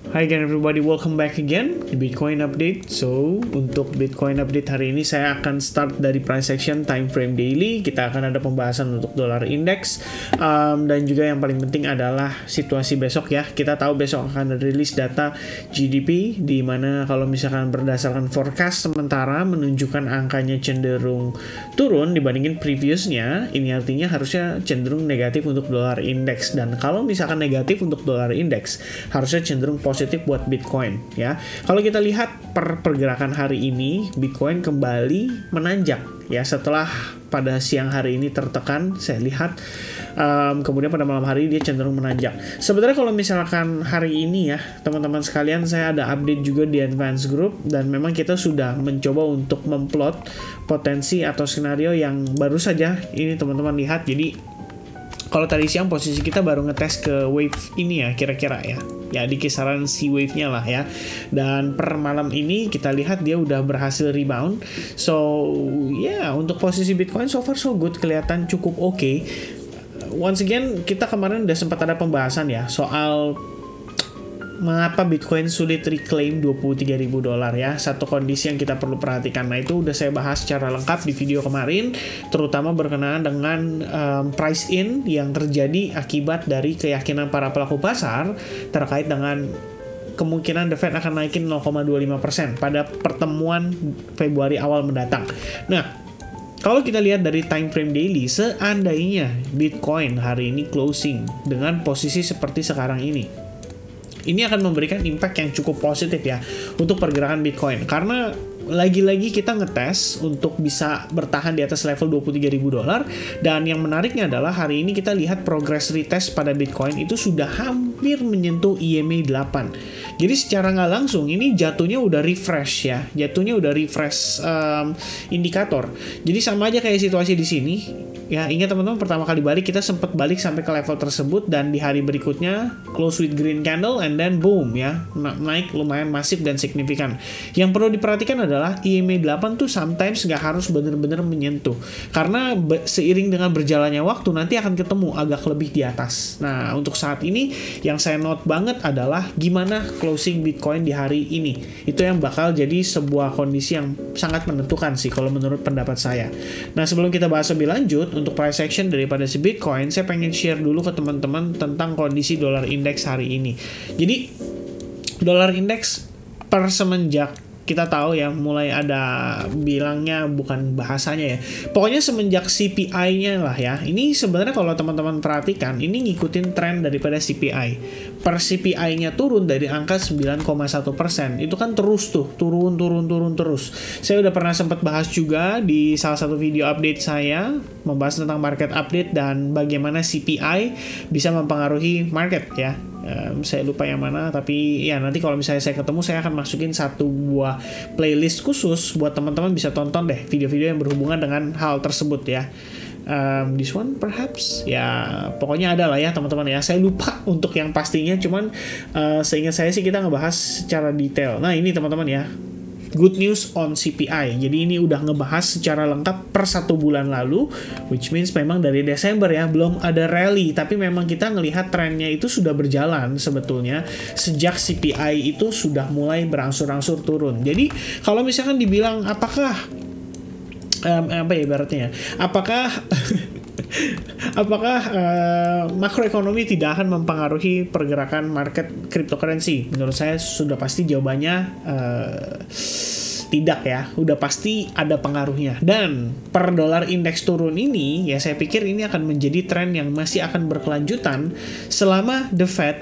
Hi again everybody, welcome back again di Bitcoin Update. So, untuk Bitcoin Update hari ini saya akan start dari price action, time frame daily. Kita akan ada pembahasan untuk dolar index, dan juga yang paling penting adalah situasi besok ya. Kita tahu besok akan rilis data GDP, di mana kalau misalkan berdasarkan forecast sementara menunjukkan angkanya cenderung turun dibandingin previousnya. Ini artinya harusnya cenderung negatif untuk dolar index, dan kalau misalkan negatif untuk dolar index harusnya cenderung positif buat Bitcoin ya. Kalau kita lihat pergerakan hari ini, Bitcoin kembali menanjak ya setelah pada siang hari ini tertekan. Saya lihat kemudian pada malam hari dia cenderung menanjak. Sebenarnya kalau misalkan hari ini ya teman-teman sekalian, saya ada update juga di Advance Group, dan memang kita sudah mencoba untuk memplot potensi atau skenario yang baru saja ini teman-teman lihat. Jadi kalau tadi siang posisi kita baru ngetes ke wave ini ya, kira-kira ya di kisaran C wave-nya lah ya. Dan per malam ini kita lihat dia udah berhasil rebound. So untuk posisi Bitcoin so far so good, kelihatan cukup oke. Once again, kita kemarin udah sempat ada pembahasan ya soal mengapa Bitcoin sulit reclaim $23.000 ya. Satu kondisi yang kita perlu perhatikan. Nah, itu udah saya bahas secara lengkap di video kemarin, terutama berkenaan dengan price in yang terjadi akibat dari keyakinan para pelaku pasar terkait dengan kemungkinan The Fed akan naikin 0,25% pada pertemuan Februari awal mendatang. Nah, kalau kita lihat dari time frame daily, seandainya Bitcoin hari ini closing dengan posisi seperti sekarang ini akan memberikan impact yang cukup positif ya untuk pergerakan Bitcoin, karena lagi-lagi kita ngetes untuk bisa bertahan di atas level $23.000. Dan yang menariknya adalah hari ini kita lihat progress retest pada Bitcoin itu sudah hampir menyentuh EMA 8. Jadi secara nggak langsung ini jatuhnya udah refresh ya, indikator. Jadi sama aja kayak situasi di sini. Ya, ingat teman-teman, pertama kali balik kita sempat balik sampai ke level tersebut, dan di hari berikutnya close with green candle and then boom ya, naik lumayan masif dan signifikan. Yang perlu diperhatikan adalah EMA 8 tuh sometimes nggak harus benar-benar menyentuh, karena seiring dengan berjalannya waktu nanti akan ketemu agak lebih di atas. Nah, untuk saat ini yang saya note banget adalah gimana closing Bitcoin di hari ini. Itu yang bakal jadi sebuah kondisi yang sangat menentukan sih kalau menurut pendapat saya. Nah, sebelum kita bahas lebih lanjut untuk price action daripada si Bitcoin, saya pengen share dulu ke teman-teman tentang kondisi dolar indeks hari ini. Jadi dolar indeks per semenjak kita tahu ya mulai ada bilangnya, bukan bahasanya ya, pokoknya semenjak CPI-nya lah ya. Ini sebenarnya kalau teman-teman perhatikan, ini ngikutin tren daripada CPI. Per CPI-nya turun dari angka 9,1%, itu kan terus tuh turun terus. Saya udah pernah sempat bahas juga di salah satu video update saya, membahas tentang market update dan bagaimana CPI bisa mempengaruhi market ya. Saya lupa yang mana, tapi ya nanti kalau misalnya saya ketemu, saya akan masukin satu buah playlist khusus buat teman-teman bisa tonton deh video-video yang berhubungan dengan hal tersebut ya. This one perhaps ya, pokoknya ada lah ya teman-teman ya. Saya lupa untuk yang pastinya, cuman seingat saya sih kita ngebahas secara detail. Nah, ini teman-teman ya, good news on CPI. Jadi ini udah ngebahas secara lengkap per 1 bulan lalu, which means memang dari Desember ya, belum ada rally, tapi memang kita ngelihat trennya itu sudah berjalan sebetulnya sejak CPI itu sudah mulai berangsur-angsur turun. Jadi kalau misalkan dibilang apakah ibaratnya apakah makroekonomi tidak akan mempengaruhi pergerakan market cryptocurrency? Menurut saya sudah pasti jawabannya tidak ya, udah pasti ada pengaruhnya. Dan per dolar indeks turun ini ya, saya pikir ini akan menjadi tren yang masih akan berkelanjutan selama The Fed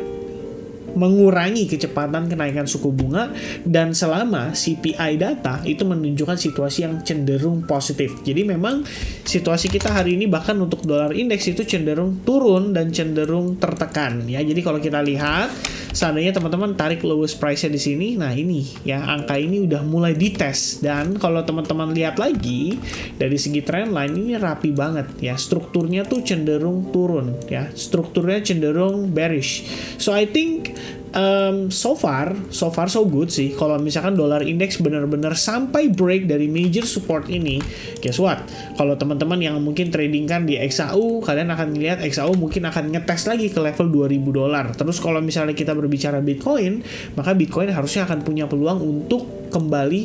mengurangi kecepatan kenaikan suku bunga, dan selama CPI data itu menunjukkan situasi yang cenderung positif. Jadi memang situasi kita hari ini bahkan untuk dolar indeks itu cenderung turun dan cenderung tertekan ya. Jadi kalau kita lihat, seandainya teman-teman tarik lowest price-nya di sini, nah ini ya, angka ini udah mulai dites. Dan kalau teman-teman lihat lagi dari segi trendline, ini rapi banget ya, strukturnya tuh cenderung turun ya, strukturnya cenderung bearish. So I think so far so good sih. Kalau misalkan dolar index benar-benar sampai break dari major support ini, guess what? Kalau teman-teman yang mungkin trading kan di XAU, kalian akan lihat XAU mungkin akan ngetes lagi ke level 2000 dolar. Terus kalau misalnya kita berbicara Bitcoin, maka Bitcoin harusnya akan punya peluang untuk kembali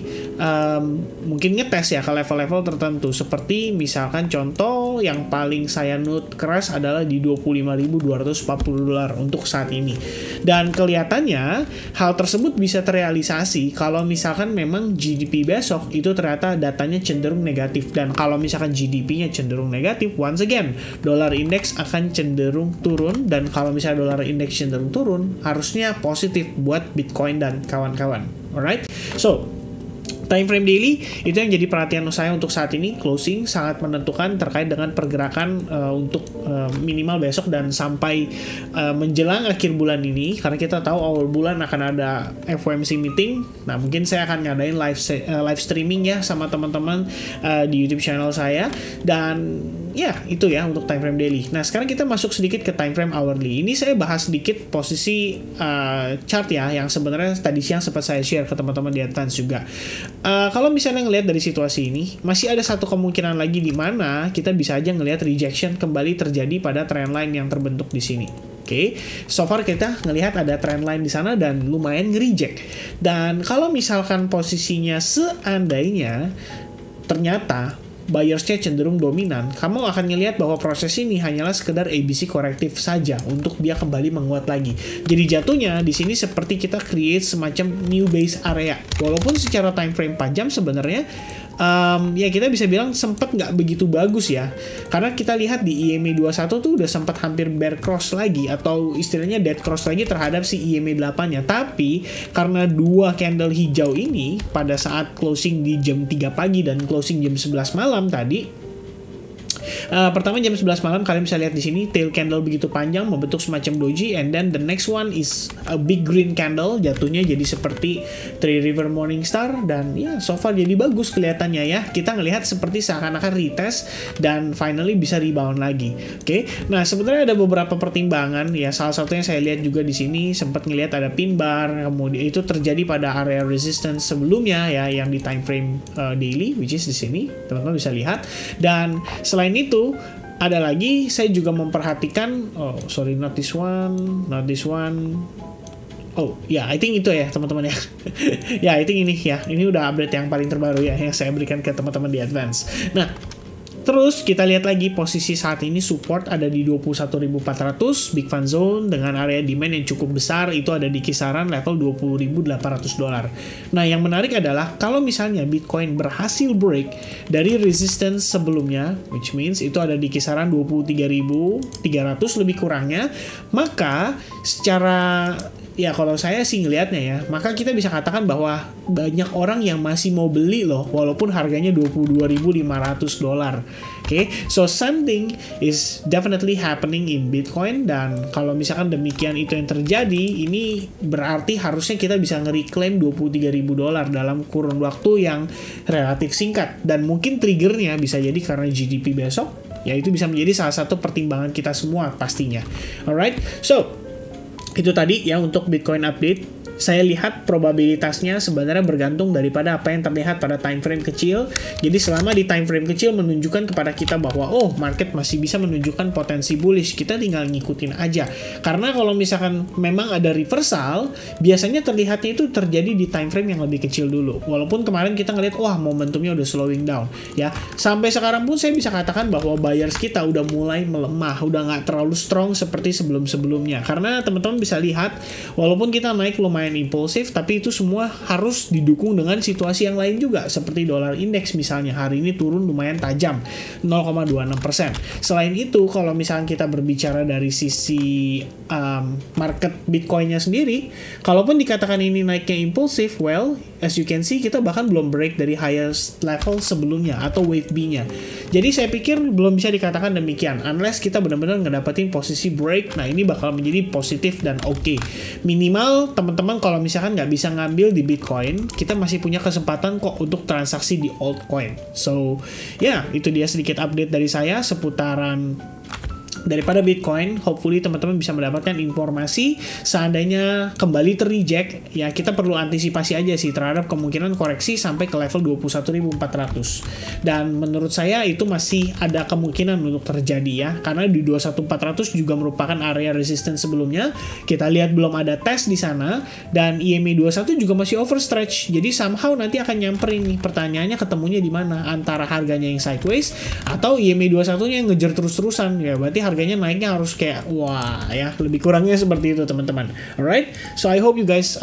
mungkin ngetes ya ke level-level tertentu. Seperti misalkan contoh yang paling saya note keras adalah di 25.240 dolar untuk saat ini. Dan kelihatannya hal tersebut bisa terrealisasi kalau misalkan memang GDP besok itu ternyata datanya cenderung negatif. Dan kalau misalkan GDP-nya cenderung negatif, once again, dolar index akan cenderung turun. Dan kalau misalnya dolar index cenderung turun, harusnya positif buat Bitcoin dan kawan-kawan. Alright, so time frame daily itu yang jadi perhatian saya untuk saat ini. Closing sangat menentukan terkait dengan pergerakan untuk minimal besok dan sampai menjelang akhir bulan ini, karena kita tahu awal bulan akan ada FOMC meeting. Nah, mungkin saya akan ngadain live streaming ya sama teman-teman di YouTube channel saya. Dan ya, itu ya untuk time frame daily. Nah, sekarang kita masuk sedikit ke time frame hourly. Ini saya bahas sedikit posisi chart ya, yang sebenarnya tadi siang sempat saya share ke teman-teman di advance juga. Kalau misalnya ngelihat dari situasi ini, masih ada satu kemungkinan lagi di mana kita bisa aja ngelihat rejection kembali terjadi pada trendline yang terbentuk di sini. Oke, so far kita ngelihat ada trendline di sana dan lumayan nge-reject. Dan kalau misalkan posisinya seandainya ternyata buyersnya cenderung dominan, kamu akan ngelihat bahwa proses ini hanyalah sekedar ABC korektif saja untuk dia kembali menguat lagi. Jadi jatuhnya di sini seperti kita create semacam new base area. Walaupun secara time frame 4 jam sebenarnya ya kita bisa bilang sempat nggak begitu bagus ya, karena kita lihat di EMA 21 tuh udah sempat hampir bear cross lagi atau istilahnya dead cross lagi terhadap si EMA 8 nya. Tapi karena dua candle hijau ini pada saat closing di jam 3 pagi dan closing jam 11 malam tadi, pertama jam 11 malam kalian bisa lihat di sini tail candle begitu panjang membentuk semacam doji, and then the next one is a big green candle, jatuhnya jadi seperti Three River Morningstar. Dan ya, so far jadi bagus kelihatannya ya. Kita ngelihat seperti seakan-akan retest dan finally bisa rebound lagi. Oke. Nah, sebenarnya ada beberapa pertimbangan ya. Salah satunya saya lihat juga di sini sempat ngelihat ada pin bar, kemudian itu terjadi pada area resistance sebelumnya ya, yang di time frame daily, which is di sini teman-teman bisa lihat. Dan selain itu ada lagi saya juga memperhatikan, not this one. Oh ya, I think itu ya teman-teman ya. Ya, I think ini ya, ini udah update yang paling terbaru ya yang saya berikan ke teman-teman di advance. Nah, terus kita lihat lagi posisi saat ini support ada di 21.400, big fan zone dengan area demand yang cukup besar itu ada di kisaran level 20.800 dolar. Nah, yang menarik adalah kalau misalnya Bitcoin berhasil break dari resistance sebelumnya, which means itu ada di kisaran 23.300 lebih kurangnya, maka secara ya kalau saya sih ngelihatnya ya, maka kita bisa katakan bahwa banyak orang yang masih mau beli loh walaupun harganya 22.500 dolar. Oke, so something is definitely happening in Bitcoin. Dan kalau misalkan demikian itu yang terjadi, ini berarti harusnya kita bisa nge-reclaim 23.000 dolar dalam kurun waktu yang relatif singkat. Dan mungkin triggernya bisa jadi karena GDP besok, ya itu bisa menjadi salah satu pertimbangan kita semua pastinya. Alright, so itu tadi ya untuk Bitcoin update. Saya lihat probabilitasnya sebenarnya bergantung daripada apa yang terlihat pada time frame kecil. Jadi selama di time frame kecil menunjukkan kepada kita bahwa oh, market masih bisa menunjukkan potensi bullish, kita tinggal ngikutin aja. Karena kalau misalkan memang ada reversal, biasanya terlihatnya itu terjadi di time frame yang lebih kecil dulu. Walaupun kemarin kita ngelihat wah, momentumnya udah slowing down ya. Sampai sekarang pun saya bisa katakan bahwa buyers kita udah mulai melemah, udah nggak terlalu strong seperti sebelum-sebelumnya. Karena teman-teman bisa lihat walaupun kita naik lumayan impulsif, tapi itu semua harus didukung dengan situasi yang lain juga, seperti dolar indeks misalnya hari ini turun lumayan tajam 0,26%. Selain itu, kalau misalnya kita berbicara dari sisi market Bitcoinnya sendiri, kalaupun dikatakan ini naiknya impulsif, well, as you can see kita bahkan belum break dari highest level sebelumnya atau wave B-nya. Jadi saya pikir belum bisa dikatakan demikian unless kita benar-benar ngedapetin posisi break. Nah, ini bakal menjadi positif dan oke. Minimal teman-teman kalau misalkan nggak bisa ngambil di Bitcoin, kita masih punya kesempatan kok untuk transaksi di altcoin. So, ya, itu dia sedikit update dari saya seputaran daripada Bitcoin. Hopefully teman-teman bisa mendapatkan informasi seandainya kembali ter-reject, ya kita perlu antisipasi aja sih terhadap kemungkinan koreksi sampai ke level 21.400. Dan menurut saya itu masih ada kemungkinan untuk terjadi ya, karena di 21.400 juga merupakan area resistance sebelumnya. Kita lihat belum ada tes di sana, dan EMA 21 juga masih overstretch. Jadi somehow nanti akan nyamperin nih, pertanyaannya ketemunya di mana, antara harganya yang sideways atau EMA 21-nya yang ngejar terus-terusan. Ya berarti harganya naiknya harus kayak wah ya, lebih kurangnya seperti itu teman-teman. Alright, so I hope you guys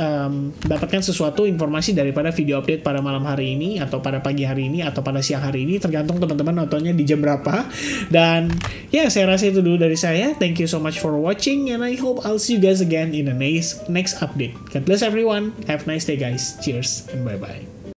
dapatkan sesuatu informasi daripada video update pada malam hari ini, atau pada pagi hari ini, atau pada siang hari ini, tergantung teman-teman nontonnya di jam berapa. Dan ya saya rasa itu dulu dari saya. Thank you so much for watching, and I hope I'll see you guys again in the next update. God bless everyone, have a nice day guys, cheers and bye bye.